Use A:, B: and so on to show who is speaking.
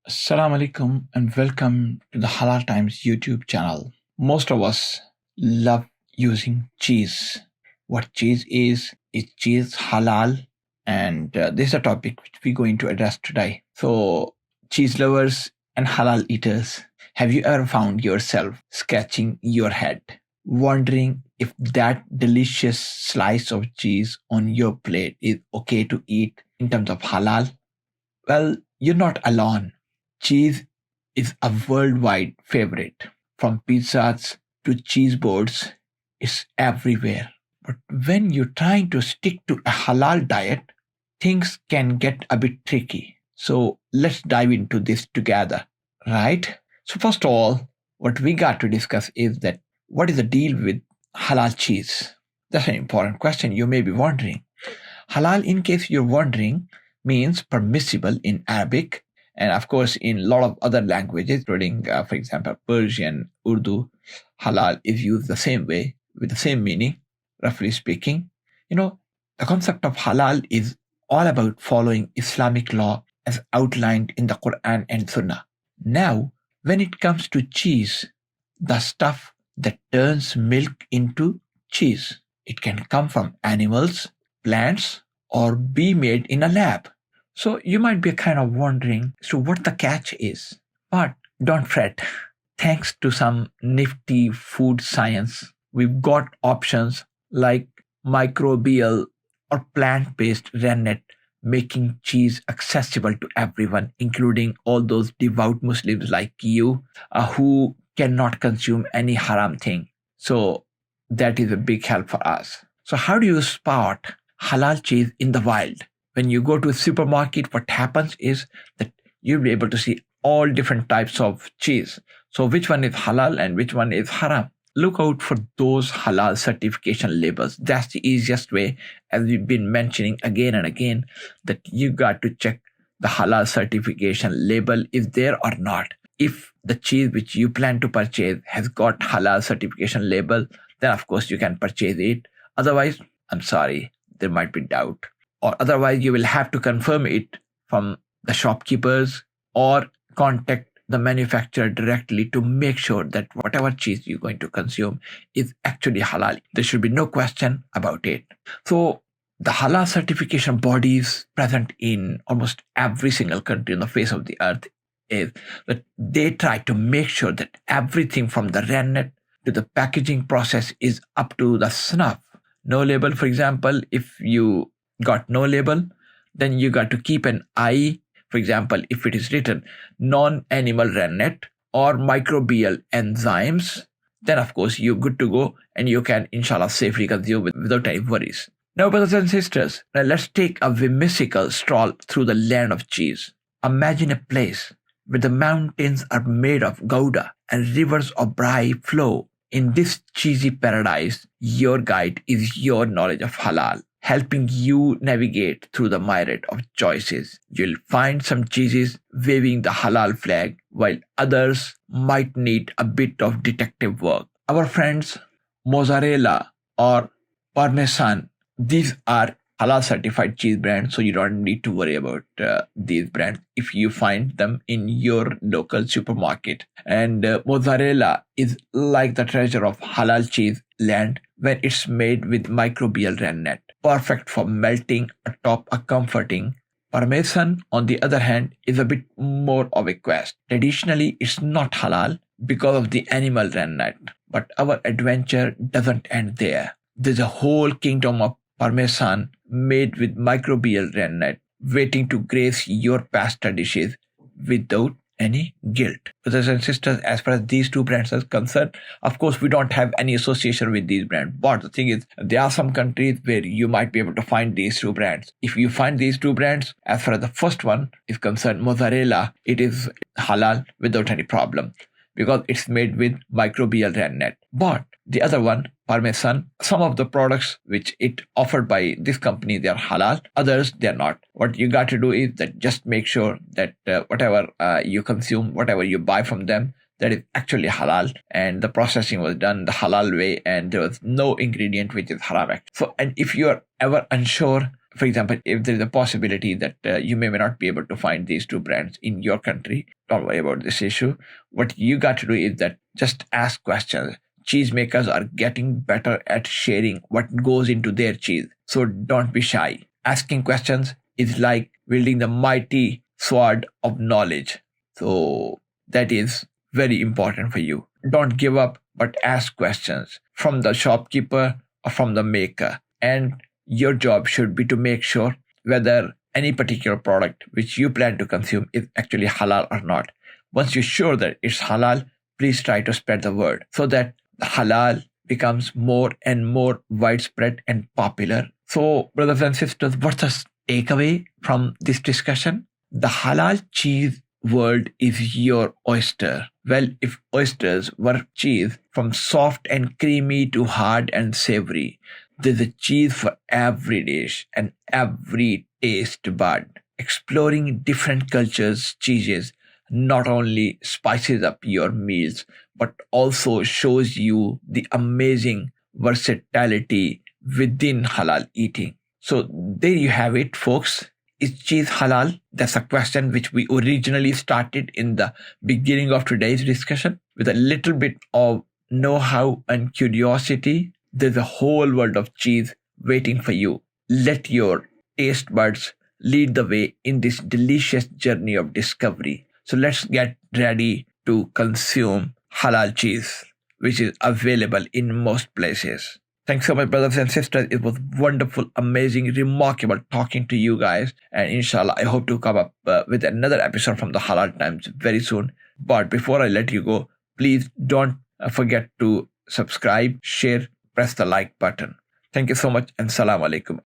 A: Assalamu alaikum and welcome to the Halal Times YouTube channel. Most of us love using cheese. What cheese is cheese halal? And this is a topic which we're going to address today. So, cheese lovers and halal eaters, have you ever found yourself scratching your head, wondering if that delicious slice of cheese on your plate is okay to eat in terms of halal? Well, you're not alone. Cheese is a worldwide favorite. From pizzas to cheese boards, it's everywhere. But when you're trying to stick to a halal diet, things can get a bit tricky. So let's dive into this together, right? So, first of all, what we got to discuss is that what is the deal with halal cheese? That's an important question you may be wondering. Halal, in case you're wondering, means permissible in Arabic and, of course, in a lot of other languages, including, for example, Persian, Urdu. Halal is used the same way with the same meaning, roughly speaking. The concept of halal is all about following Islamic law as outlined in the Quran and Sunnah. Now, when it comes to cheese, the stuff that turns milk into cheese, it can come from animals, plants, or be made in a lab. So you might be kind of wondering what the catch is. But don't fret. Thanks to some nifty food science, we've got options like microbial or plant-based rennet, making cheese accessible to everyone, including all those devout Muslims like you who cannot consume any haram thing. So that is a big help for us. So how do you spot halal cheese in the wild? When you go to a supermarket, what happens is that you'll be able to see all different types of cheese. So which one is halal and which one is haram? Look out for those halal certification labels. That's the easiest way, as we've been mentioning again and again, that you got to check the halal certification label is there or not. If the cheese which you plan to purchase has got halal certification label, then of course you can purchase it. Otherwise, I'm sorry, there might be doubt. Or otherwise, you will have to confirm it from the shopkeepers or contact the manufacturer directly to make sure that whatever cheese you're going to consume is actually halal. There should be no question about it. So the halal certification bodies present in almost every single country on the face of the earth is that they try to make sure that everything from the rennet to the packaging process is up to the snuff. No label, for example, if you got no label, then you got to keep an eye. For example, if it is written non-animal rennet or microbial enzymes, then of course you're good to go and you can inshallah safely consume without any worries. Now, brothers and sisters, now let's take a whimsical stroll through the land of cheese. Imagine a place where the mountains are made of gouda and rivers of brie flow. In this cheesy paradise, your guide is your knowledge of halal, helping you navigate through the myriad of choices. You'll find some cheeses waving the halal flag, while others might need a bit of detective work. Our friends, mozzarella or parmesan, these are halal certified cheese brands, so you don't need to worry about these brands if you find them in your local supermarket. And mozzarella is like the treasure of halal cheese land when it's made with microbial rennet, perfect for melting atop a comforting. Parmesan, on the other hand, is a bit more of a quest. Traditionally, it's not halal because of the animal rennet, but our adventure doesn't end there. There's a whole kingdom of Parmesan made with microbial rennet waiting to grace your pasta dishes without any guilt. Brothers and sisters, as far as these two brands are concerned, of course, we don't have any association with these brands. But the thing is, there are some countries where you might be able to find these two brands. If you find these two brands, as far as the first one is concerned, mozzarella, it is halal without any problem because it's made with microbial rennet. But the other one, Parmesan, some of the products which it offered by this company, they are halal. Others, they are not. What you got to do is that just make sure that whatever you consume, whatever you buy from them, that is actually halal and the processing was done the halal way and there was no ingredient which is haram. So, and if you are ever unsure For example, if there is a possibility that you may not be able to find these two brands in your country, don't worry about this issue. What you got to do is that just ask questions. Cheesemakers are getting better at sharing what goes into their cheese. So don't be shy. Asking questions is like wielding the mighty sword of knowledge. So that is very important for you. Don't give up, but ask questions from the shopkeeper or from the maker. And your job should be to make sure whether any particular product which you plan to consume is actually halal or not. Once you're sure that it's halal, please try to spread the word so that halal becomes more and more widespread and popular. So, brothers and sisters, what's the takeaway from this discussion? The halal cheese world is your oyster. Well, if oysters were cheese, from soft and creamy to hard and savory, there's a cheese for every dish and every taste bud. Exploring different cultures' cheeses not only spices up your meals, but also shows you the amazing versatility within halal eating. So there you have it, folks. Is cheese halal? That's a question which we originally started in the beginning of today's discussion. With a little bit of know-how and curiosity, there's a whole world of cheese waiting for you. Let your taste buds lead the way in this delicious journey of discovery. So let's get ready to consume halal cheese, which is available in most places. Thanks so much, brothers and sisters. It was wonderful, amazing, remarkable talking to you guys. And inshallah, I hope to come up with another episode from the Halal Times very soon. But before I let you go, please don't forget to subscribe, share, press the like button. Thank you so much, and salam alaikum.